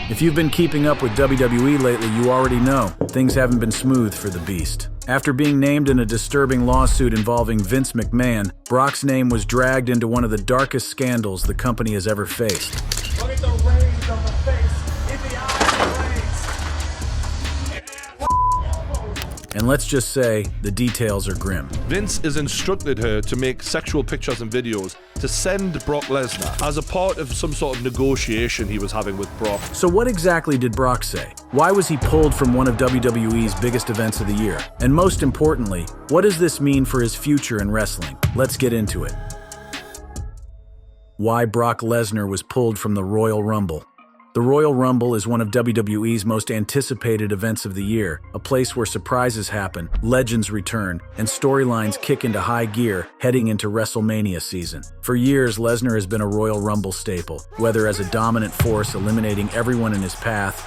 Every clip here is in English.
If you've been keeping up with WWE lately, you already know things haven't been smooth for the Beast. After being named in a disturbing lawsuit involving Vince McMahon, Brock's name was dragged into one of the darkest scandals the company has ever faced. Look at the rays on the face, in the eyes, And let's just say, the details are grim. Vince has instructed her to make sexual pictures and videos to send Brock Lesnar as a part of some sort of negotiation he was having with Brock. So what exactly did Brock say? Why was he pulled from one of WWE's biggest events of the year? And most importantly, what does this mean for his future in wrestling? Let's get into it. Why Brock Lesnar was pulled from the Royal Rumble. The Royal Rumble is one of WWE's most anticipated events of the year, a place where surprises happen, legends return, and storylines kick into high gear heading into WrestleMania season. For years, Lesnar has been a Royal Rumble staple, whether as a dominant force eliminating everyone in his path,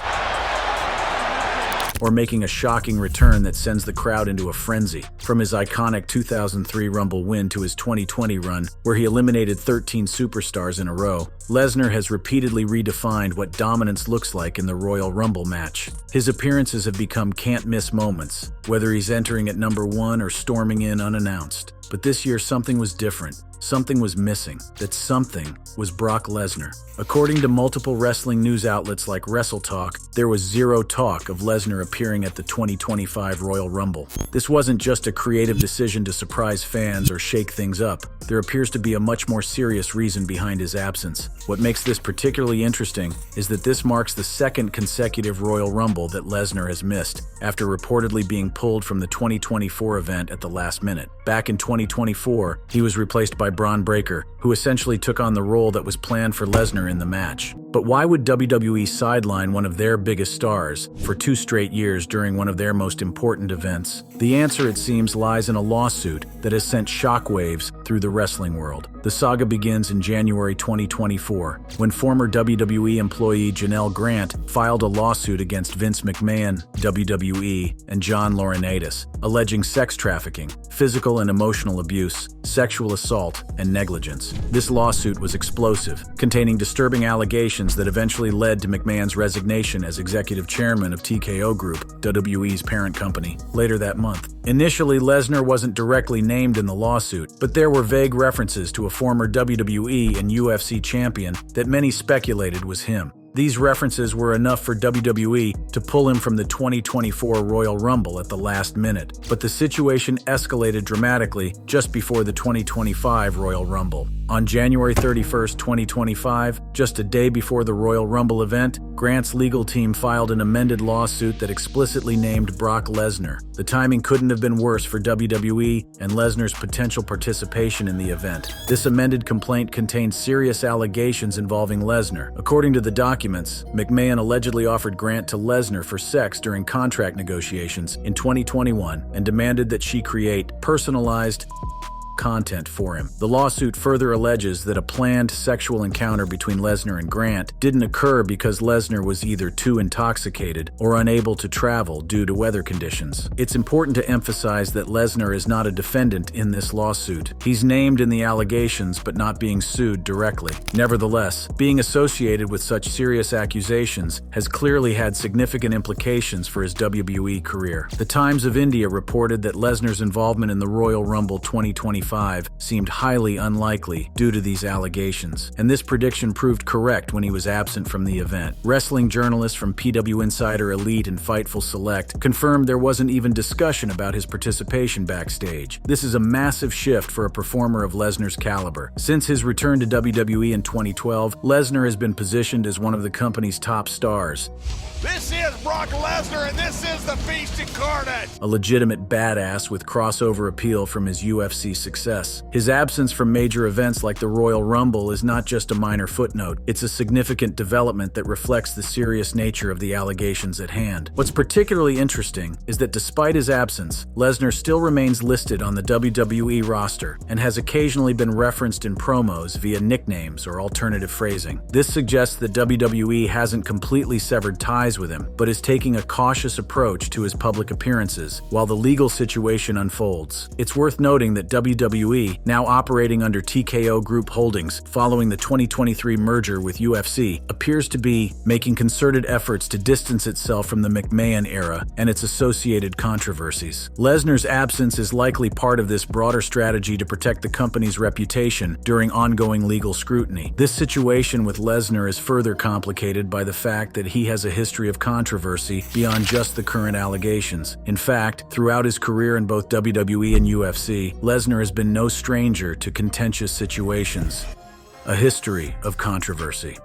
or making a shocking return that sends the crowd into a frenzy. From his iconic 2003 Rumble win to his 2020 run, where he eliminated 13 superstars in a row, Lesnar has repeatedly redefined what dominance looks like in the Royal Rumble match. His appearances have become can't-miss moments, whether he's entering at number 1 or storming in unannounced. But this year, something was different. Something was missing. That something was Brock Lesnar. According to multiple wrestling news outlets like WrestleTalk, there was zero talk of Lesnar appearing at the 2025 Royal Rumble. This wasn't just a creative decision to surprise fans or shake things up. There appears to be a much more serious reason behind his absence. What makes this particularly interesting is that this marks the second consecutive Royal Rumble that Lesnar has missed, after reportedly being pulled from the 2024 event at the last minute. Back in 2024, he was replaced by Braun Breaker, who essentially took on the role that was planned for Lesnar in the match. But why would WWE sideline one of their biggest stars for 2 straight years during one of their most important events? The answer, it seems, lies in a lawsuit that has sent shockwaves through the wrestling world. The saga begins in January 2024, when former WWE employee Janelle Grant filed a lawsuit against Vince McMahon, WWE, and John Laurinaitis, alleging sex trafficking, physical and emotional abuse, sexual assault, and negligence. This lawsuit was explosive, containing disturbing allegations that eventually led to McMahon's resignation as executive chairman of TKO Group, WWE's parent company, later that month. Initially, Lesnar wasn't directly named in the lawsuit, but there were vague references to a former WWE and UFC champion that many speculated was him. These references were enough for WWE to pull him from the 2024 Royal Rumble at the last minute, but the situation escalated dramatically just before the 2025 Royal Rumble. On January 31st, 2025, just a day before the Royal Rumble event, Grant's legal team filed an amended lawsuit that explicitly named Brock Lesnar. The timing couldn't have been worse for WWE and Lesnar's potential participation in the event. This amended complaint contained serious allegations involving Lesnar. According to the documents, McMahon allegedly offered Grant to Lesnar for sex during contract negotiations in 2021 and demanded that she create personalized content for him. The lawsuit further alleges that a planned sexual encounter between Lesnar and Grant didn't occur because Lesnar was either too intoxicated or unable to travel due to weather conditions. It's important to emphasize that Lesnar is not a defendant in this lawsuit. He's named in the allegations but not being sued directly. Nevertheless, being associated with such serious accusations has clearly had significant implications for his WWE career. The Times of India reported that Lesnar's involvement in the Royal Rumble 2025 seemed highly unlikely due to these allegations, and this prediction proved correct when he was absent from the event. Wrestling journalists from PW Insider Elite and Fightful Select confirmed there wasn't even discussion about his participation backstage. This is a massive shift for a performer of Lesnar's caliber. Since his return to WWE in 2012, Lesnar has been positioned as one of the company's top stars. This is Brock Lesnar, and this is the Beast Incarnate. A legitimate badass with crossover appeal from his UFC success. His absence from major events like the Royal Rumble is not just a minor footnote. It's a significant development that reflects the serious nature of the allegations at hand. What's particularly interesting is that despite his absence, Lesnar still remains listed on the WWE roster and has occasionally been referenced in promos via nicknames or alternative phrasing. This suggests that WWE hasn't completely severed ties with him, but is taking a cautious approach to his public appearances while the legal situation unfolds. It's worth noting that WWE, now operating under TKO Group Holdings following the 2023 merger with UFC, appears to be making concerted efforts to distance itself from the McMahon era and its associated controversies. Lesnar's absence is likely part of this broader strategy to protect the company's reputation during ongoing legal scrutiny. This situation with Lesnar is further complicated by the fact that he has a history of controversy beyond just the current allegations. In fact, throughout his career in both WWE and UFC, Lesnar has been no stranger to contentious situations. A history of controversy.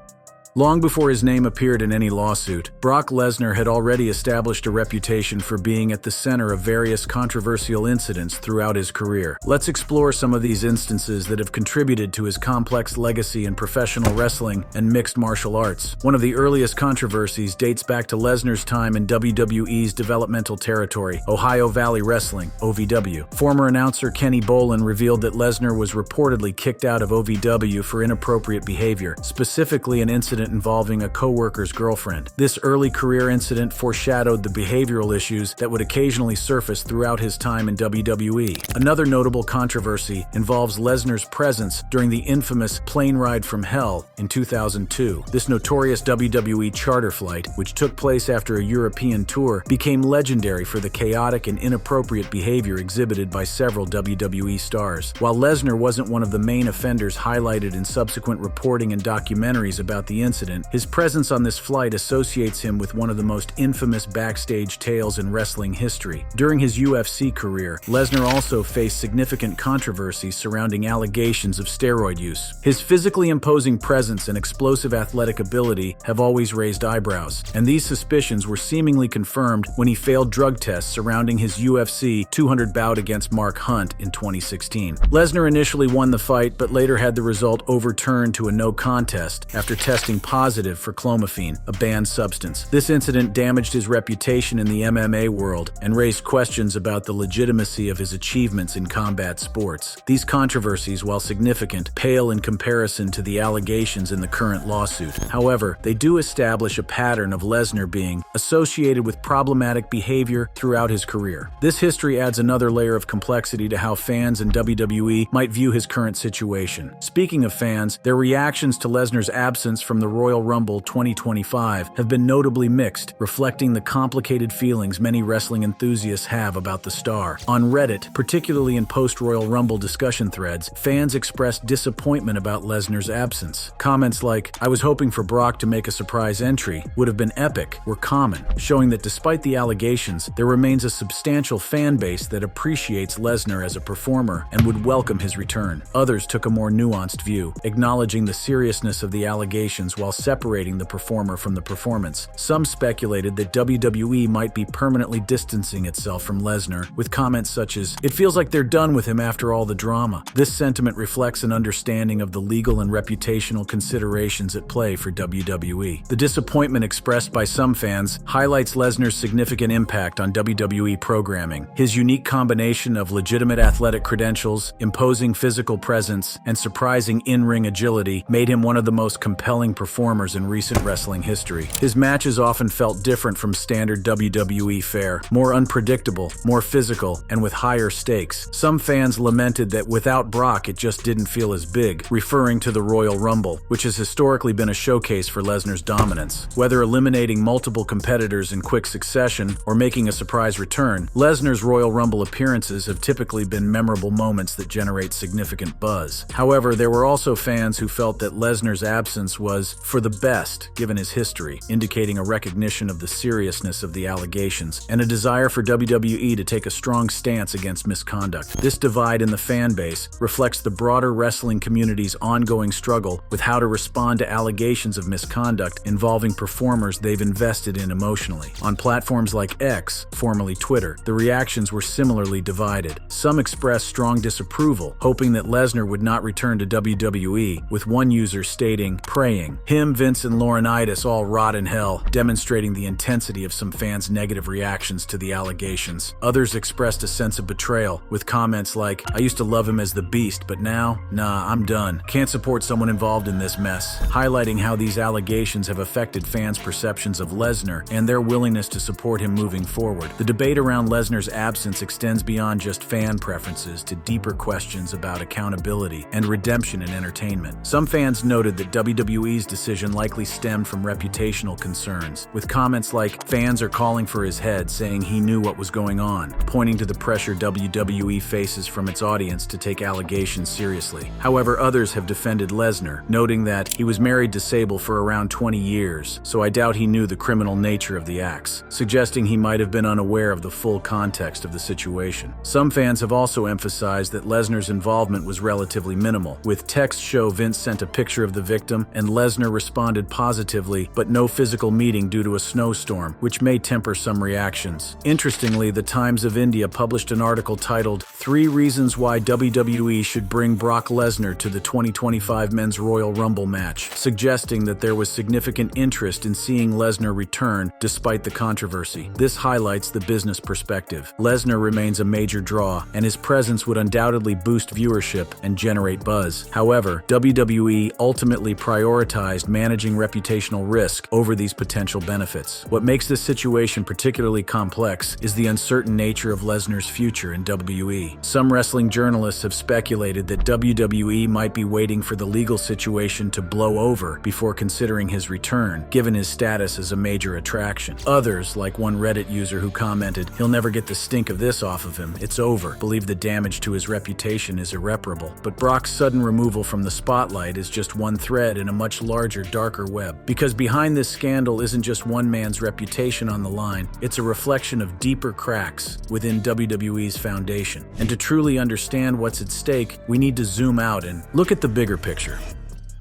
Long before his name appeared in any lawsuit, Brock Lesnar had already established a reputation for being at the center of various controversial incidents throughout his career. Let's explore some of these instances that have contributed to his complex legacy in professional wrestling and mixed martial arts. One of the earliest controversies dates back to Lesnar's time in WWE's developmental territory, Ohio Valley Wrestling, OVW. Former announcer Kenny Bolin revealed that Lesnar was reportedly kicked out of OVW for inappropriate behavior, specifically an incident involving a co-worker's girlfriend. This early career incident foreshadowed the behavioral issues that would occasionally surface throughout his time in WWE. Another notable controversy involves Lesnar's presence during the infamous Plane Ride from Hell in 2002. This notorious WWE charter flight, which took place after a European tour, became legendary for the chaotic and inappropriate behavior exhibited by several WWE stars. While Lesnar wasn't one of the main offenders highlighted in subsequent reporting and documentaries about the incident, his presence on this flight associates him with one of the most infamous backstage tales in wrestling history. During his UFC career, Lesnar also faced significant controversy surrounding allegations of steroid use. His physically imposing presence and explosive athletic ability have always raised eyebrows, and these suspicions were seemingly confirmed when he failed drug tests surrounding his UFC 200 bout against Mark Hunt in 2016. Lesnar initially won the fight, but later had the result overturned to a no contest after testing positive for clomiphene, a banned substance. This incident damaged his reputation in the MMA world and raised questions about the legitimacy of his achievements in combat sports. These controversies, while significant, pale in comparison to the allegations in the current lawsuit. However, they do establish a pattern of Lesnar being associated with problematic behavior throughout his career. This history adds another layer of complexity to how fans in WWE might view his current situation. Speaking of fans, their reactions to Lesnar's absence from the Royal Rumble 2025 have been notably mixed, reflecting the complicated feelings many wrestling enthusiasts have about the star. On Reddit, particularly in post-Royal Rumble discussion threads, fans expressed disappointment about Lesnar's absence. Comments like, "I was hoping for Brock to make a surprise entry, would have been epic," were common, showing that despite the allegations, there remains a substantial fan base that appreciates Lesnar as a performer and would welcome his return. Others took a more nuanced view, acknowledging the seriousness of the allegations while separating the performer from the performance. Some speculated that WWE might be permanently distancing itself from Lesnar, with comments such as, "It feels like they're done with him after all the drama." This sentiment reflects an understanding of the legal and reputational considerations at play for WWE. The disappointment expressed by some fans highlights Lesnar's significant impact on WWE programming. His unique combination of legitimate athletic credentials, imposing physical presence, and surprising in-ring agility made him one of the most compelling performers in recent wrestling history. His matches often felt different from standard WWE fare, more unpredictable, more physical, and with higher stakes. Some fans lamented that without Brock it just didn't feel as big, referring to the Royal Rumble, which has historically been a showcase for Lesnar's dominance. Whether eliminating multiple competitors in quick succession or making a surprise return, Lesnar's Royal Rumble appearances have typically been memorable moments that generate significant buzz. However, there were also fans who felt that Lesnar's absence was for the best given his history, indicating a recognition of the seriousness of the allegations and a desire for WWE to take a strong stance against misconduct. This divide in the fan base reflects the broader wrestling community's ongoing struggle with how to respond to allegations of misconduct involving performers they've invested in emotionally. On platforms like X, formerly Twitter, the reactions were similarly divided. Some expressed strong disapproval, hoping that Lesnar would not return to WWE, with one user stating, "Praying." Him, Vince, and Laurinaitis all rot in hell, demonstrating the intensity of some fans' negative reactions to the allegations. Others expressed a sense of betrayal, with comments like, "I used to love him as the Beast, but now, nah, I'm done. Can't support someone involved in this mess," highlighting how these allegations have affected fans' perceptions of Lesnar and their willingness to support him moving forward. The debate around Lesnar's absence extends beyond just fan preferences to deeper questions about accountability and redemption in entertainment. Some fans noted that WWE's decision likely stemmed from reputational concerns, with comments like, "Fans are calling for his head, saying he knew what was going on," pointing to the pressure WWE faces from its audience to take allegations seriously. However, others have defended Lesnar, noting that he was married to Sable for around 20 years, so I doubt he knew the criminal nature of the acts, suggesting he might have been unaware of the full context of the situation. Some fans have also emphasized that Lesnar's involvement was relatively minimal, with texts show Vince sent a picture of the victim and Lesnar responded positively, but no physical meeting due to a snowstorm, which may temper some reactions. Interestingly, the Times of India published an article titled, "3 Reasons Why WWE Should Bring Brock Lesnar to the 2025 Men's Royal Rumble Match," suggesting that there was significant interest in seeing Lesnar return despite the controversy. This highlights the business perspective. Lesnar remains a major draw, and his presence would undoubtedly boost viewership and generate buzz. However, WWE ultimately prioritized managing reputational risk over these potential benefits. What makes this situation particularly complex is the uncertain nature of Lesnar's future in WWE. Some wrestling journalists have speculated that WWE might be waiting for the legal situation to blow over before considering his return, given his status as a major attraction. Others, like one Reddit user who commented, "He'll never get the stink of this off of him, it's over," believe the damage to his reputation is irreparable. But Brock's sudden removal from the spotlight is just one thread in a much larger, darker web. Because behind this scandal isn't just one man's reputation on the line, it's a reflection of deeper cracks within WWE's foundation. And to truly understand what's at stake, we need to zoom out and look at the bigger picture.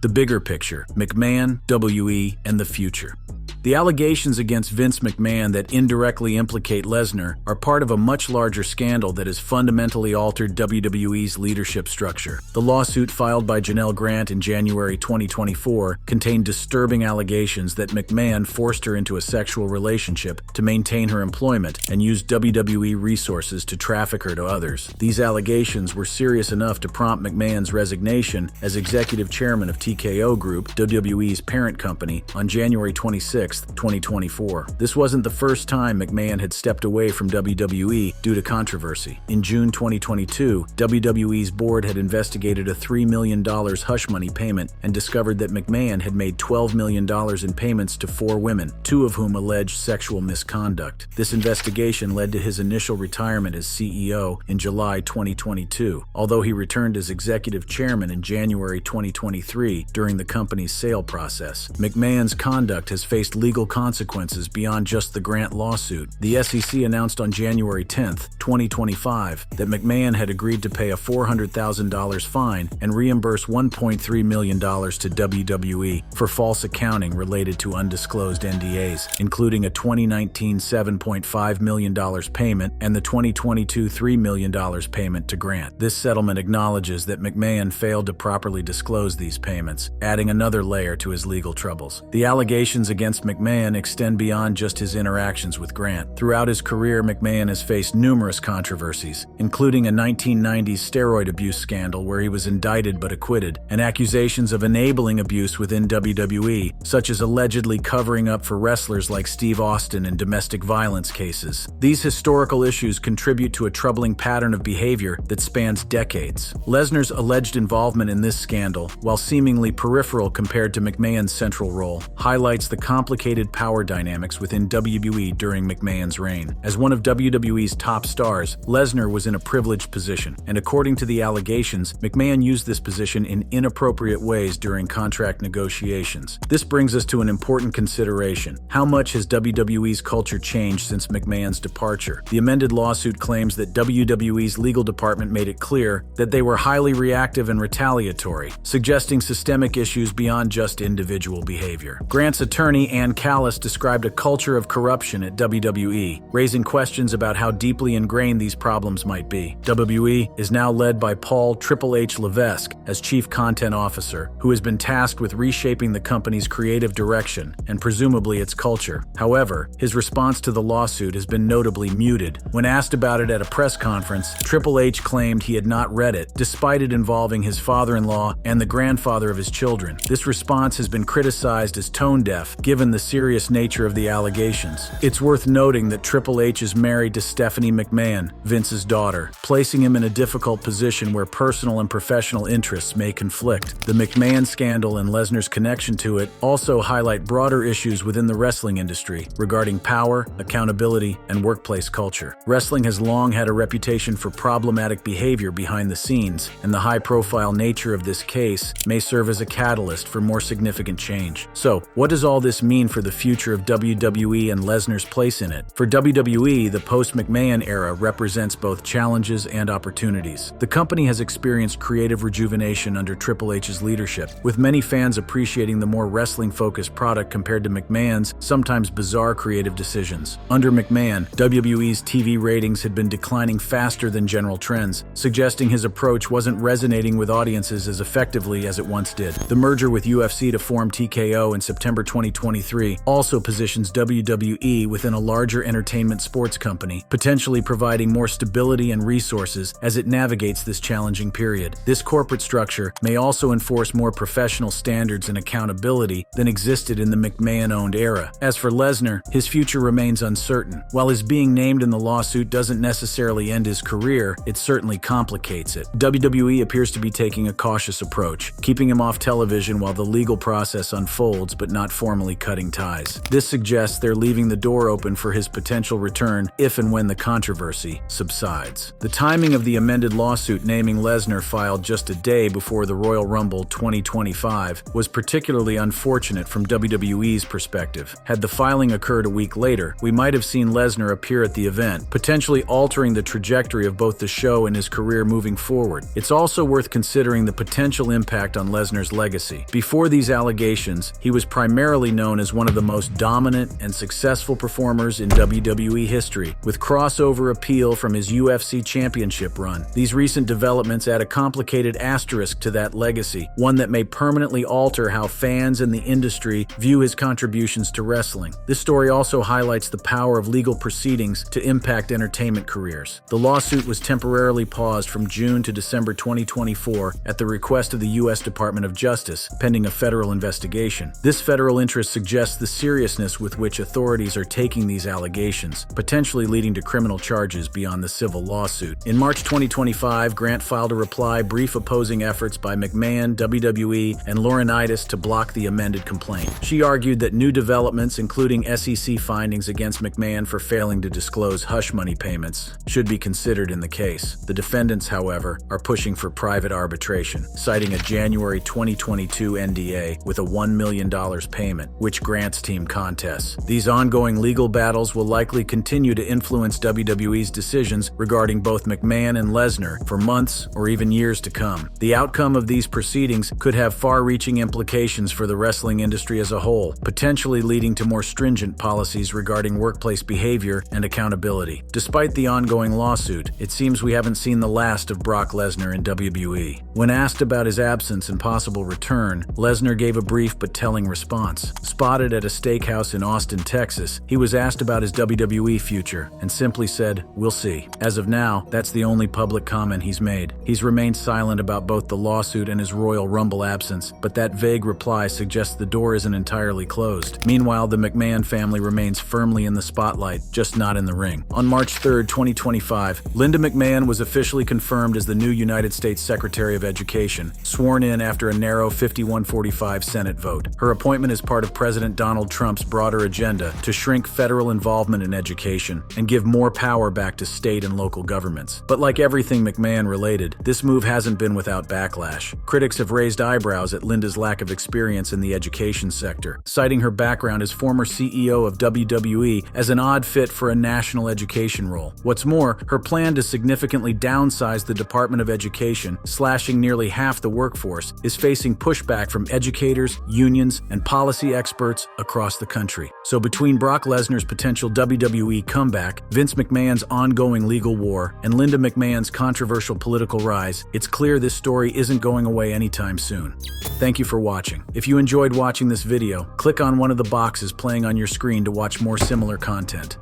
The bigger picture: McMahon, WE, and the future. The allegations against Vince McMahon that indirectly implicate Lesnar are part of a much larger scandal that has fundamentally altered WWE's leadership structure. The lawsuit filed by Janelle Grant in January 2024 contained disturbing allegations that McMahon forced her into a sexual relationship to maintain her employment and used WWE resources to traffic her to others. These allegations were serious enough to prompt McMahon's resignation as executive chairman of TKO Group, WWE's parent company, on January 26, 2024. This wasn't the first time McMahon had stepped away from WWE due to controversy. In June 2022, WWE's board had investigated a $3 million hush money payment and discovered that McMahon had made $12 million in payments to 4 women, 2 of whom alleged sexual misconduct. This investigation led to his initial retirement as CEO in July 2022, although he returned as executive chairman in January 2023 during the company's sale process. McMahon's conduct has faced legal consequences beyond just the Grant lawsuit. The SEC announced on January 10, 2025, that McMahon had agreed to pay a $400,000 fine and reimburse $1.3 million to WWE for false accounting related to undisclosed NDAs, including a 2019 $7.5 million payment and the 2022 $3 million payment to Grant. This settlement acknowledges that McMahon failed to properly disclose these payments, adding another layer to his legal troubles. The allegations against McMahon extend beyond just his interactions with Grant. Throughout his career, McMahon has faced numerous controversies, including a 1990s steroid abuse scandal where he was indicted but acquitted, and accusations of enabling abuse within WWE, such as allegedly covering up for wrestlers like Steve Austin in domestic violence cases. These historical issues contribute to a troubling pattern of behavior that spans decades. Lesnar's alleged involvement in this scandal, while seemingly peripheral compared to McMahon's central role, highlights the complicated power dynamics within WWE during McMahon's reign. As one of WWE's top stars, Lesnar was in a privileged position, and according to the allegations, McMahon used this position in inappropriate ways during contract negotiations. This brings us to an important consideration. How much has WWE's culture changed since McMahon's departure? The amended lawsuit claims that WWE's legal department made it clear that they were highly reactive and retaliatory, suggesting systemic issues beyond just individual behavior. Grant's attorney, Dan Callis described a culture of corruption at WWE, raising questions about how deeply ingrained these problems might be. WWE is now led by Paul Triple H Levesque as Chief Content Officer, who has been tasked with reshaping the company's creative direction and presumably its culture. However, his response to the lawsuit has been notably muted. When asked about it at a press conference, Triple H claimed he had not read it, despite it involving his father-in-law and the grandfather of his children. This response has been criticized as tone-deaf, given the serious nature of the allegations. It's worth noting that Triple H is married to Stephanie McMahon, Vince's daughter, placing him in a difficult position where personal and professional interests may conflict. The McMahon scandal and Lesnar's connection to it also highlight broader issues within the wrestling industry regarding power, accountability, and workplace culture. Wrestling has long had a reputation for problematic behavior behind the scenes, and the high-profile nature of this case may serve as a catalyst for more significant change. So, what does all this mean for the future of WWE and Lesnar's place in it? For WWE, the post-McMahon era represents both challenges and opportunities. The company has experienced creative rejuvenation under Triple H's leadership, with many fans appreciating the more wrestling-focused product compared to McMahon's sometimes bizarre creative decisions. Under McMahon, WWE's TV ratings had been declining faster than general trends, suggesting his approach wasn't resonating with audiences as effectively as it once did. The merger with UFC to form TKO in September 2023 also positions WWE within a larger entertainment sports company, potentially providing more stability and resources as it navigates this challenging period. This corporate structure may also enforce more professional standards and accountability than existed in the McMahon-owned era. As for Lesnar, his future remains uncertain. While his being named in the lawsuit doesn't necessarily end his career, it certainly complicates it. WWE appears to be taking a cautious approach, keeping him off television while the legal process unfolds but not formally cutting ties. This suggests they're leaving the door open for his potential return if and when the controversy subsides. The timing of the amended lawsuit naming Lesnar filed just a day before the Royal Rumble 2025 was particularly unfortunate from WWE's perspective. Had the filing occurred a week later, we might have seen Lesnar appear at the event, potentially altering the trajectory of both the show and his career moving forward. It's also worth considering the potential impact on Lesnar's legacy. Before these allegations, he was primarily known as one of the most dominant and successful performers in WWE history, with crossover appeal from his UFC championship run. These recent developments add a complicated asterisk to that legacy, one that may permanently alter how fans and the industry view his contributions to wrestling. This story also highlights the power of legal proceedings to impact entertainment careers. The lawsuit was temporarily paused from June to December 2024 at the request of the U.S. Department of Justice, pending a federal investigation. This federal interest suggests the seriousness with which authorities are taking these allegations, potentially leading to criminal charges beyond the civil lawsuit. In March 2025, Grant filed a reply brief opposing efforts by McMahon, WWE, and Laurinaitis to block the amended complaint. She argued that new developments, including SEC findings against McMahon for failing to disclose hush money payments, should be considered in the case. The defendants, however, are pushing for private arbitration, citing a January 2022 NDA with a $1 million payment, which Grant's team contests. These ongoing legal battles will likely continue to influence WWE's decisions regarding both McMahon and Lesnar for months or even years to come. The outcome of these proceedings could have far-reaching implications for the wrestling industry as a whole, potentially leading to more stringent policies regarding workplace behavior and accountability. Despite the ongoing lawsuit, it seems we haven't seen the last of Brock Lesnar in WWE. When asked about his absence and possible return, Lesnar gave a brief but telling response. Spotted at a steakhouse in Austin, Texas, he was asked about his WWE future and simply said, "We'll see." As of now, that's the only public comment he's made. He's remained silent about both the lawsuit and his Royal Rumble absence, but that vague reply suggests the door isn't entirely closed. Meanwhile, the McMahon family remains firmly in the spotlight, just not in the ring. On March 3, 2025, Linda McMahon was officially confirmed as the new United States Secretary of Education, sworn in after a narrow 51-45 Senate vote. Her appointment is part of President Donald Trump's broader agenda to shrink federal involvement in education and give more power back to state and local governments. But like everything McMahon-related, this move hasn't been without backlash. Critics have raised eyebrows at Linda's lack of experience in the education sector, citing her background as former CEO of WWE as an odd fit for a national education role. What's more, her plan to significantly downsize the Department of Education, slashing nearly half the workforce, is facing pushback from educators, unions, and policy experts sports across the country. So between Brock Lesnar's potential WWE comeback, Vince McMahon's ongoing legal war, and Linda McMahon's controversial political rise, it's clear this story isn't going away anytime soon. Thank you for watching. If you enjoyed watching this video, click on one of the boxes playing on your screen to watch more similar content.